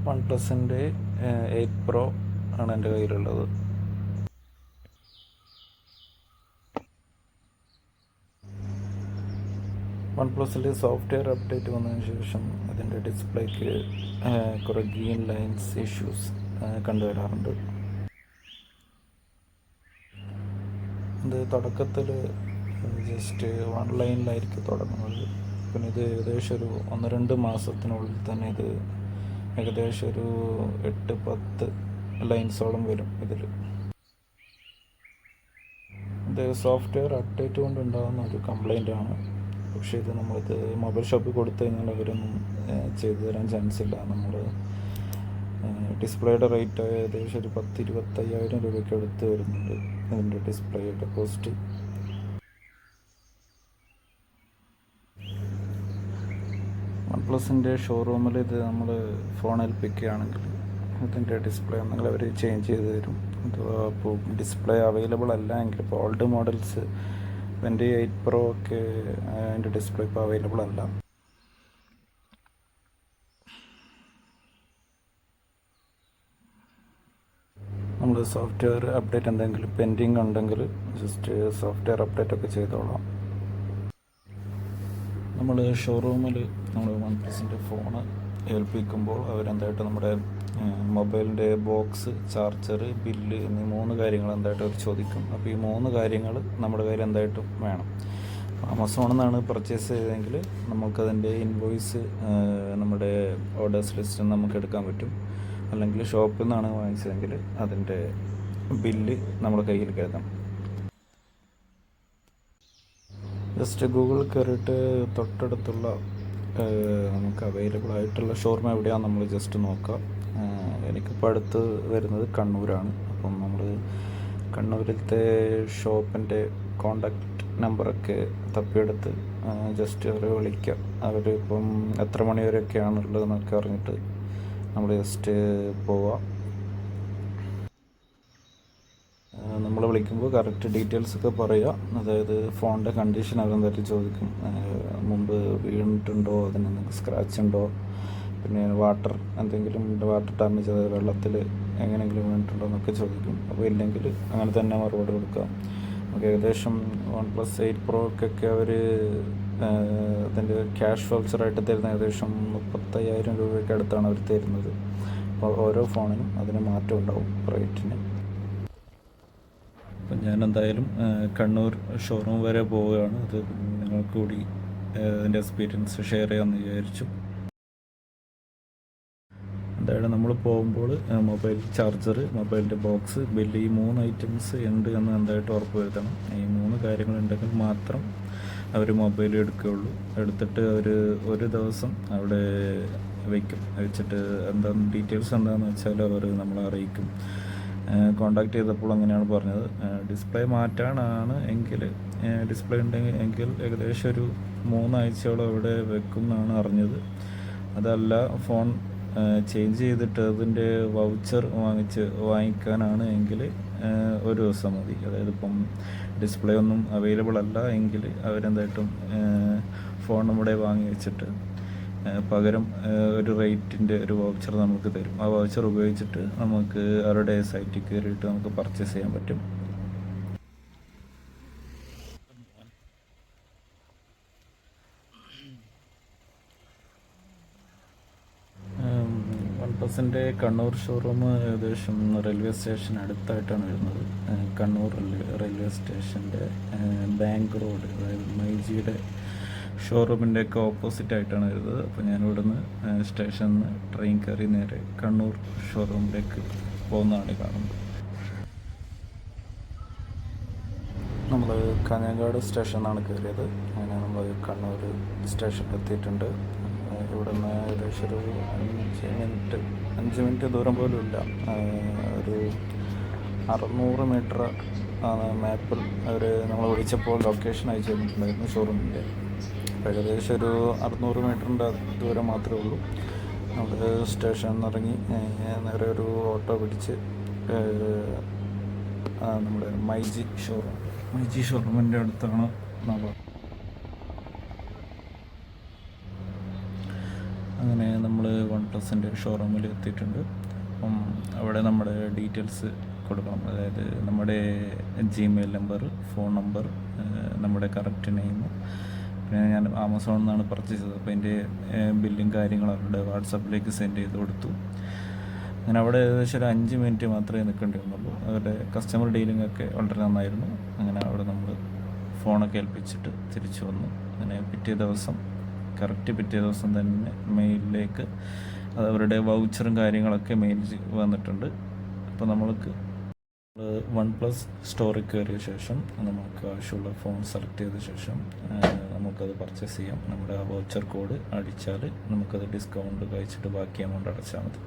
One പ്ലസിൻ്റെ 8 Pro ആണ് എൻ്റെ കയ്യിലുള്ളത്. വൺ പ്ലസിൽ സോഫ്റ്റ്വെയർ അപ്ഡേറ്റ് വന്നതിന് ശേഷം അതിൻ്റെ ഡിസ്പ്ലേക്ക് കുറേ ഗ്രീൻ ലൈൻസ് ഇഷ്യൂസ് കണ്ടുവരാറുണ്ട്. ഇത് തുടക്കത്തിൽ ജസ്റ്റ് 1 ലൈനിലായിരിക്കും തുടങ്ങുന്നത്. പിന്നെ ഇത് ഏകദേശം ഒരു 1-2 മാസത്തിനുള്ളിൽ തന്നെ ഇത് ഏകദേശം ഒരു 8-10 ലൈൻസോളം വരും. ഇതിൽ ഇത് സോഫ്റ്റ്വെയർ അപ്ഡേറ്റ് കൊണ്ടുണ്ടാകുന്ന ഒരു കംപ്ലൈൻ്റാണ്. പക്ഷേ ഇത് നമ്മളിത് മൊബൈൽ ഷോപ്പിൽ കൊടുത്തു കഴിഞ്ഞാൽ അവരൊന്നും ചെയ്തു തരാൻ ചാൻസ് ഇല്ല. നമ്മൾ ഡിസ്പ്ലേയുടെ റേറ്റ് ഏകദേശം ഒരു 10-25,000 രൂപയ്ക്ക് അടുത്ത് വരുന്നുണ്ട് ഇതിൻ്റെ ഡിസ്പ്ലേയുടെ കോസ്റ്റ്. വൺ പ്ലസിൻ്റെ ഷോറൂമിൽ ഇത് നമ്മൾ ഫോൺ ഏൽപ്പിക്കുകയാണെങ്കിൽ ഇതിൻ്റെ ഡിസ്പ്ലേ ഒന്നെങ്കിൽ അവർ ചേഞ്ച് ചെയ്ത് തരും. അപ്പോൾ ഡിസ്പ്ലേ അവൈലബിൾ അല്ല എങ്കിൽ ഇപ്പോൾ ഓൾഡ് മോഡൽസ് എൻ്റെ 8 Pro ഒക്കെ അതിൻ്റെ ഡിസ്പ്ലേ ഇപ്പോൾ അവൈലബിൾ അല്ല. നമ്മൾ സോഫ്റ്റ്വെയർ അപ്ഡേറ്റ് എന്തെങ്കിലും പെൻഡിങ് ഉണ്ടെങ്കിൽ ജസ്റ്റ് സോഫ്റ്റ്വെയർ അപ്ഡേറ്റ് ഒക്കെ ചെയ്തോളാം. നമ്മൾ ഷോറൂമിൽ നമ്മൾ വൺ പ്ലസിൻ്റെ ഫോണ് ഏൽപ്പിക്കുമ്പോൾ അവരെന്തായിട്ട് നമ്മുടെ മൊബൈലിൻ്റെ ബോക്സ്, ചാർജർ, ബില്ല് എന്നീ 3 കാര്യങ്ങൾ എന്തായിട്ട് അവർ ചോദിക്കും. അപ്പോൾ ഈ 3 കാര്യങ്ങൾ നമ്മുടെ കയ്യിൽ എന്തായിട്ടും വേണം. ആമസോണിൽ നിന്നാണ് പർച്ചേസ് ചെയ്തതെങ്കിൽ നമുക്കതിൻ്റെ ഇൻവോയ്സ് നമ്മുടെ ഓർഡേഴ്സ് ലിസ്റ്റ് നമുക്ക് എടുക്കാൻ പറ്റും. അല്ലെങ്കിൽ ഷോപ്പിൽ നിന്നാണ് വാങ്ങിച്ചതെങ്കിൽ അതിൻ്റെ ബില്ല് നമ്മുടെ കയ്യിൽ കരുതാം. ജസ്റ്റ് ഗൂഗിളിൽ കയറിയിട്ട് തൊട്ടടുത്തുള്ള നമുക്ക് അവൈലബിൾ ആയിട്ടുള്ള ഷോറൂം എവിടെയാണെന്ന് നമ്മൾ ജസ്റ്റ് നോക്കാം. എനിക്കിപ്പോൾ അടുത്ത് വരുന്നത് കണ്ണൂരാണ്. അപ്പം നമ്മൾ കണ്ണൂരിലത്തെ ഷോപ്പിൻ്റെ കോണ്ടാക്റ്റ് നമ്പറൊക്കെ തപ്പിയെടുത്ത് ജസ്റ്റ് അവരെ വിളിക്കാം. അവരിപ്പം എത്ര മണി വരെയൊക്കെയാണുള്ളതെന്നൊക്കെ അറിഞ്ഞിട്ട് നമ്മൾ ജസ്റ്റ് പോവാം. നമ്മൾ വിളിക്കുമ്പോൾ കറക്റ്റ് ഡീറ്റെയിൽസൊക്കെ പറയുക. അതായത് ഫോണിൻ്റെ കണ്ടീഷൻ അവരെന്തായാലും ചോദിക്കും. മുമ്പ് വീണിട്ടുണ്ടോ, അതിനെന്തെങ്കിലും സ്ക്രാച്ച് ഉണ്ടോ, പിന്നെ വാട്ടർ ഡാമേജ്, അതായത് വെള്ളത്തിൽ എങ്ങനെയെങ്കിലും വീണിട്ടുണ്ടോ എന്നൊക്കെ ചോദിക്കും. അപ്പോൾ ഇല്ലെങ്കിൽ അങ്ങനെ തന്നെ മറുപടി കൊടുക്കാം. നമുക്ക് ഏകദേശം OnePlus 8 Pro ഒക്കെ അവർ അതിൻ്റെ ക്യാഷ് വൗച്ചറായിട്ട് തരുന്ന ഏകദേശം 35,000 രൂപയ്ക്ക് അടുത്താണ് അവർ തരുന്നത്. അപ്പോൾ ഓരോ ഫോണിനും അതിന് മാറ്റം ഉണ്ടാവും റേറ്റിന്. അപ്പം ഞാൻ എന്തായാലും കണ്ണൂർ ഷോറൂം വരെ പോവുകയാണ്. അത് നിങ്ങൾക്ക് കൂടി അതിൻ്റെ എക്സ്പീരിയൻസ് ഷെയർ ചെയ്യാമെന്ന് വിചാരിച്ചു. എന്തായാലും നമ്മൾ പോകുമ്പോൾ മൊബൈൽ ചാർജർ, മൊബൈലിൻ്റെ ബോക്സ്, ബില്ല്, ഈ 3 ഐറ്റംസ് ഉണ്ട് എന്ന് എന്തായിട്ട് ഉറപ്പ് വരുത്തണം. ഈ 3 കാര്യങ്ങളുണ്ടെങ്കിൽ മാത്രം അവർ മൊബൈൽ എടുക്കുകയുള്ളൂ. എടുത്തിട്ട് അവർ ഒരു ദിവസം അവിടെ വെച്ചിട്ട് എന്താണെന്ന് ഡീറ്റെയിൽസ് എന്താണെന്ന് വെച്ചാൽ അവർ നമ്മളെ അറിയിക്കും. കോണ്ടാക്ട് ചെയ്തപ്പോൾ അങ്ങനെയാണ് പറഞ്ഞത്. ഡിസ്പ്ലേ മാറ്റാനാണ് എങ്കിൽ ഡിസ്പ്ലേ ഉണ്ടെങ്കിൽ എങ്കിൽ ഏകദേശം ഒരു 3 ആഴ്ചയോളം അവിടെ വെക്കും എന്നാണ് അറിഞ്ഞത്. അതല്ല ഫോൺ ചേഞ്ച് ചെയ്തിട്ട് അതിൻ്റെ വൗച്ചർ വാങ്ങിക്കാനാണ് എങ്കിൽ ഒരു ദിവസം മതി. അതായത് ഇപ്പം ഡിസ്പ്ലേ ഒന്നും അവൈലബിൾ അല്ല എങ്കിൽ അവരെന്തായിട്ടും ഫോൺ നമ്മുടെ വാങ്ങി വെച്ചിട്ട് പകരം ഒരു റേറ്റിൻ്റെ ഒരു വൗച്ചർ നമുക്ക് തരും. ആ വൗച്ചർ ഉപയോഗിച്ചിട്ട് നമുക്ക് അവരുടെ സൈറ്റിൽ കയറിയിട്ട് നമുക്ക് പർച്ചേസ് ചെയ്യാൻ പറ്റും. വൺ പ്ലസിൻ്റെ കണ്ണൂർ ഷോറൂം ഏകദേശം റെയിൽവേ സ്റ്റേഷൻ അടുത്തായിട്ടാണ് വരുന്നത്. കണ്ണൂർ റെയിൽവേ സ്റ്റേഷൻ്റെ ബാങ്ക് റോഡ്, അതായത് മൈജിയുടെ ഷോറൂമിൻ്റെ ഒക്കെ ഓപ്പോസിറ്റ് ആയിട്ടാണ് വരുന്നത്. അപ്പോൾ ഞാനിവിടെ നിന്ന് സ്റ്റേഷനിൽ നിന്ന് ട്രെയിൻ കയറി നേരെ കണ്ണൂർ ഷോറൂമിലേക്ക് പോകുന്നതാണ് കാണുന്നത്. നമ്മൾ കാഞ്ഞങ്ങാട് സ്റ്റേഷനിലാണ് കയറിയത്. അങ്ങനെ നമ്മൾ കണ്ണൂർ സ്റ്റേഷനിൽ എത്തിയിട്ടുണ്ട്. ഇവിടെ നിന്ന് ഏകദേശം ഒരു 5 മിനിറ്റ് ദൂരം പോലും ഇല്ല. ഒരു 600 മീറ്റർ ആണ് മാപ്പിൽ അവർ നമ്മൾ വിളിച്ചപ്പോൾ ലൊക്കേഷൻ അയച്ചു തന്നിട്ടുണ്ടായിരുന്നു ഷോറൂമിൻ്റെ. ഏകദേശം ഒരു 600 മീറ്ററിൻ്റെ ദൂരം മാത്രമേ ഉള്ളൂ. നമ്മൾ സ്റ്റേഷനിൽ നിന്ന് ഇറങ്ങി നേരെ ഒരു ഓട്ടോ പിടിച്ച് നമ്മുടെ മൈജി ഷോറൂമിൻ്റെ അടുത്താണ് നമ്മൾ. അങ്ങനെ നമ്മൾ വൺ പ്ലസിൻ്റെ ഒരു ഷോറൂമിൽ എത്തിയിട്ടുണ്ട്. അപ്പം അവിടെ നമ്മുടെ ഡീറ്റെയിൽസ് കൊടുക്കണം. അതായത് നമ്മുടെ ജിമെയിൽ നമ്പർ, ഫോൺ നമ്പർ, നമ്മുടെ കറക്റ്റ് നെയിം. പിന്നെ ഞാൻ ആമസോണിൽ നിന്നാണ് പർച്ചേസ് ചെയ്തത്. അപ്പോൾ അതിൻ്റെ ബില്ലും കാര്യങ്ങളും അവരുടെ വാട്സാപ്പിലേക്ക് സെൻഡ് ചെയ്ത് കൊടുത്തു. അങ്ങനെ അവിടെ ഏകദേശം ഒരു 5 മിനിറ്റ് മാത്രമേ നിൽക്കേണ്ടി വന്നുള്ളൂ. അവരുടെ കസ്റ്റമർ ഡീലിംഗ് ഒക്കെ വളരെ നന്നായിരുന്നു. അങ്ങനെ അവിടെ നമ്മൾ ഫോണൊക്കെ ഏൽപ്പിച്ചിട്ട് തിരിച്ചു വന്നു. അങ്ങനെ പിറ്റേ ദിവസം തന്നെ മെയിലിലേക്ക് അവരുടെ വൗച്ചറും കാര്യങ്ങളൊക്കെ മെയിൽ വന്നിട്ടുണ്ട്. അപ്പോൾ നമ്മൾക്ക് വൺ പ്ലസ് സ്റ്റോറിൽ കയറിയ ശേഷം നമുക്ക് ആവശ്യമുള്ള ഫോൺ സെലക്ട് ചെയ്ത ശേഷം നമുക്കത് പർച്ചേസ് ചെയ്യാം. നമ്മുടെ ആ വൗച്ചർ കോഡ് അടിച്ചാൽ നമുക്കത് ഡിസ്കൗണ്ട് കഴിച്ചിട്ട് ബാക്കി എമൗണ്ട് അടച്ചാൽ മതി.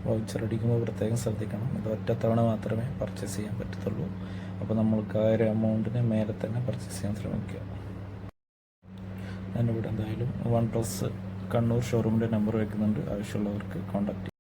വൗച്ചർ അടിക്കുമ്പോൾ പ്രത്യേകം ശ്രദ്ധിക്കണം. ഇത് ഒറ്റത്തവണ മാത്രമേ പർച്ചേസ് ചെയ്യാൻ പറ്റത്തുള്ളൂ. അപ്പോൾ നമ്മൾക്ക് ആ ഒരു എമൗണ്ടിന് മേലെ തന്നെ പർച്ചേസ് ചെയ്യാൻ ശ്രമിക്കുക. ഞാനിവിടെ എന്തായാലും വൺ പ്ലസ് കണ്ണൂർ ഷോറൂമിൻ്റെ നമ്പർ വയ്ക്കുന്നുണ്ട്. ആവശ്യമുള്ളവർക്ക് കോൺടാക്ട് ചെയ്യാം.